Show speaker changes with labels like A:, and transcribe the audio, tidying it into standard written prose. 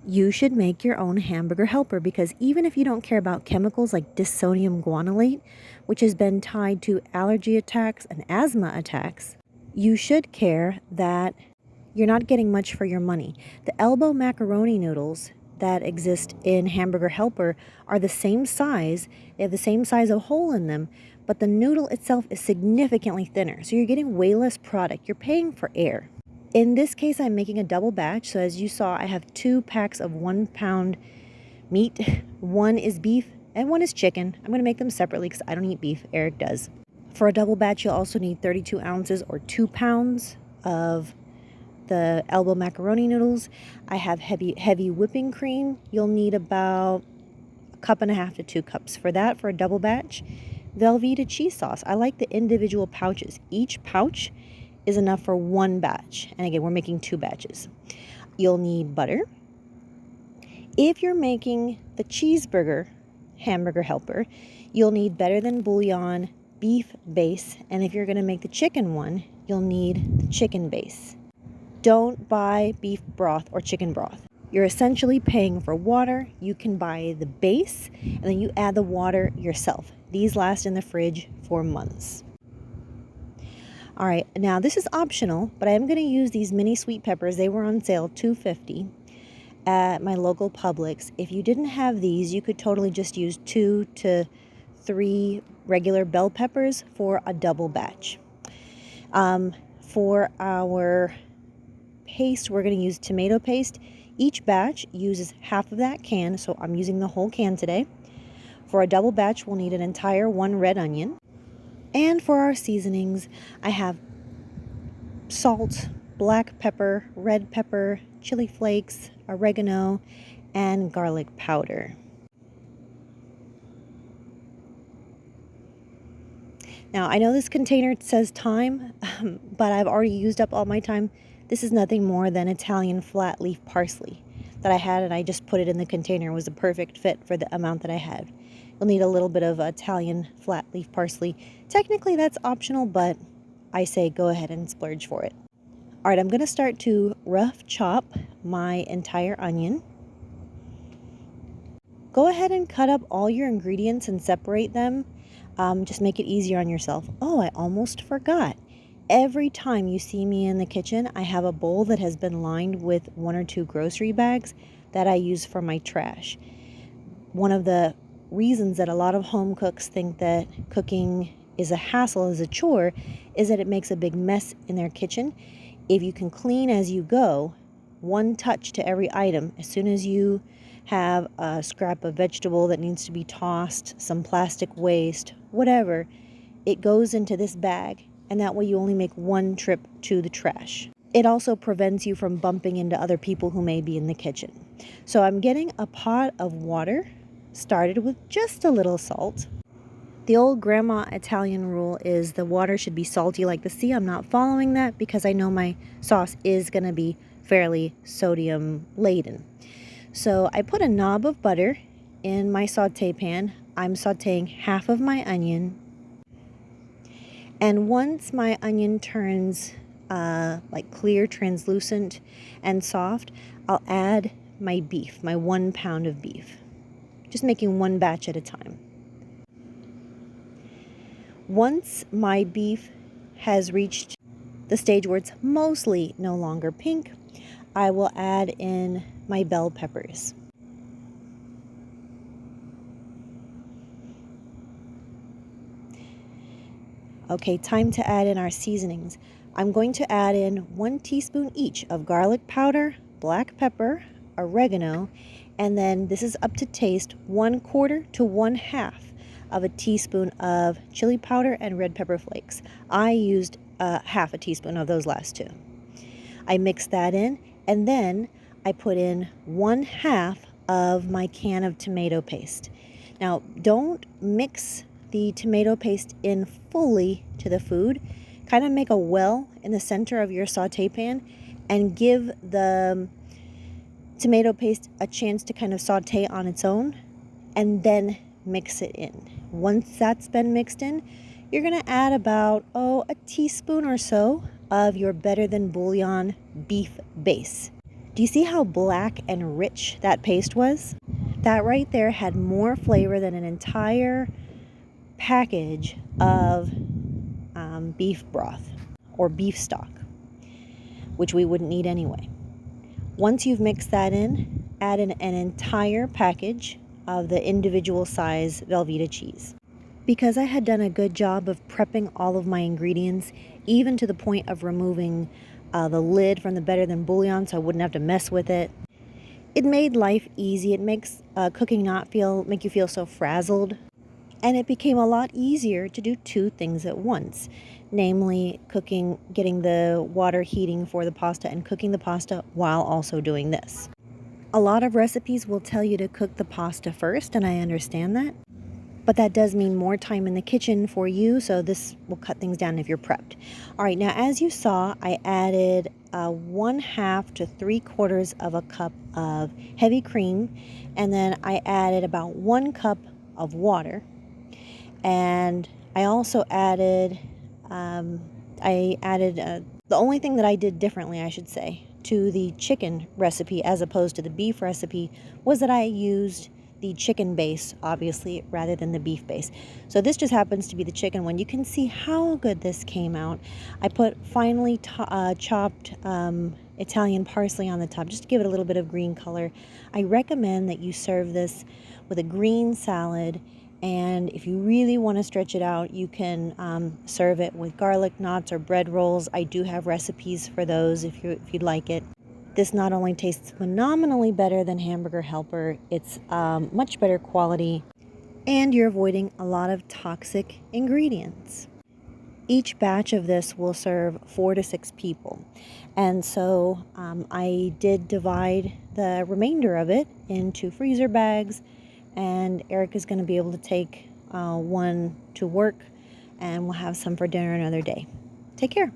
A: You should make your own hamburger helper, because even if you don't care about chemicals like disodium guanylate, which has been tied to allergy attacks and asthma attacks, you should care that you're not getting much for your money. The elbow macaroni noodles that exist in Hamburger Helper are the same size. They have the same size of hole in them, but the noodle itself is significantly thinner. So you're getting way less product. You're paying for air. In this case, I'm making a double batch. So as you saw, I have 2 packs of 1 pound meat. One is beef and one is chicken. I'm going to make them separately because I don't eat beef. Eric does. For a double batch, you'll also need 32 ounces or 2 pounds of the elbow macaroni noodles. I have heavy whipping cream. You'll need about 1.5 cups to 2 cups for that for a double batch. Velveeta cheese sauce. I like the individual pouches. Each pouch is enough for 1 batch. And again, we're making 2 batches. You'll need butter. If you're making the cheeseburger hamburger helper, you'll need Better Than Bouillon beef base. And if you're going to make the chicken one, you'll need the chicken base. Don't buy beef broth or chicken broth. You're essentially paying for water. You can buy the base and then you add the water yourself. These last in the fridge for months. All right, now this is optional, but I am going to use these mini sweet peppers. They were on sale, $2.50 at my local Publix. If you didn't have these, you could totally just use 2 to 3 regular bell peppers for a double batch. For our paste, we're going to use tomato paste. Each batch uses half of that can, so I'm using the whole can today. For a double batch, we'll need an entire 1 red onion. And for our seasonings, I have salt, black pepper, red pepper, chili flakes, oregano, and garlic powder. Now, I know this container says thyme, but I've already used up all my thyme. This is nothing more than Italian flat leaf parsley that I had, and I just put it in the container. It was a perfect fit for the amount that I had. You'll need a little bit of Italian flat leaf parsley. Technically, that's optional, but I say go ahead and splurge for it. All right, I'm going to start to rough chop my entire onion. Go ahead and cut up all your ingredients and separate them. Just make it easier on yourself. Oh, I almost forgot. Every time you see me in the kitchen, I have a bowl that has been lined with 1 or 2 grocery bags that I use for my trash. One of the reasons that a lot of home cooks think that cooking is a hassle, is a chore, is that it makes a big mess in their kitchen. If you can clean as you go, 1 touch to every item, as soon as you have a scrap of vegetable that needs to be tossed, some plastic waste, whatever, it goes into this bag. And that way you only make 1 trip to the trash. It also prevents you from bumping into other people who may be in the kitchen. So I'm getting a pot of water, started with just a little salt. The old grandma Italian rule is the water should be salty like the sea. I'm not following that because I know my sauce is going to be fairly sodium laden. So I put a knob of butter in my saute pan. I'm sauteing half of my onion. And once my onion turns like clear, translucent, and soft, I'll add my beef, my 1 pound of beef. Just making 1 batch at a time. Once my beef has reached the stage where it's mostly no longer pink, I will add in my bell peppers. Okay, time to add in our seasonings. I'm going to add in 1 teaspoon each of garlic powder, black pepper, oregano, and then this is up to taste, 1/4 to 1/2 of a teaspoon of chili powder and red pepper flakes. I used 1/2 teaspoon of those last 2. I mix that in, and then I put in 1/2 of my can of tomato paste. Now, don't mix the tomato paste in fully to the food. Kind of make a well in the center of your saute pan and give the tomato paste a chance to kind of saute on its own, and then mix it in. Once that's been mixed in, you're going to add about a teaspoon or so of your Better Than Bouillon beef base. Do you see how black and rich that paste was? That right there had more flavor than an entire package of beef broth or beef stock, which we wouldn't need anyway. Once you've mixed that in, add in an entire package of the individual size Velveeta cheese. Because I had done a good job of prepping all of my ingredients, even to the point of removing the lid from the Better Than bouillon so I wouldn't have to mess with it, it made life easy. It makes cooking not make you feel so frazzled. And it became a lot easier to do two things at once, namely getting the water heating for the pasta and cooking the pasta while also doing this. A lot of recipes will tell you to cook the pasta first, and I understand that. But that does mean more time in the kitchen for you, so this will cut things down if you're prepped. All right, now as you saw, I added 1/2 to 3/4 of a cup of heavy cream, and then I added about 1 cup of water. And I also added, the only thing that I did differently, I should say, to the chicken recipe as opposed to the beef recipe was that I used the chicken base, obviously, rather than the beef base. So this just happens to be the chicken one. You can see how good this came out. I put finely chopped Italian parsley on the top just to give it a little bit of green color. I recommend that you serve this with a green salad, and if you really want to stretch it out, you can serve it with garlic knots or bread rolls. I do have recipes for those if you'd like it. This not only tastes phenomenally better than Hamburger Helper, it's much better quality, and you're avoiding a lot of toxic ingredients. Each batch of this will serve 4 to 6 people. And so I did divide the remainder of it into freezer bags, and Eric is going to be able to take one to work, and we'll have some for dinner another day. Take care.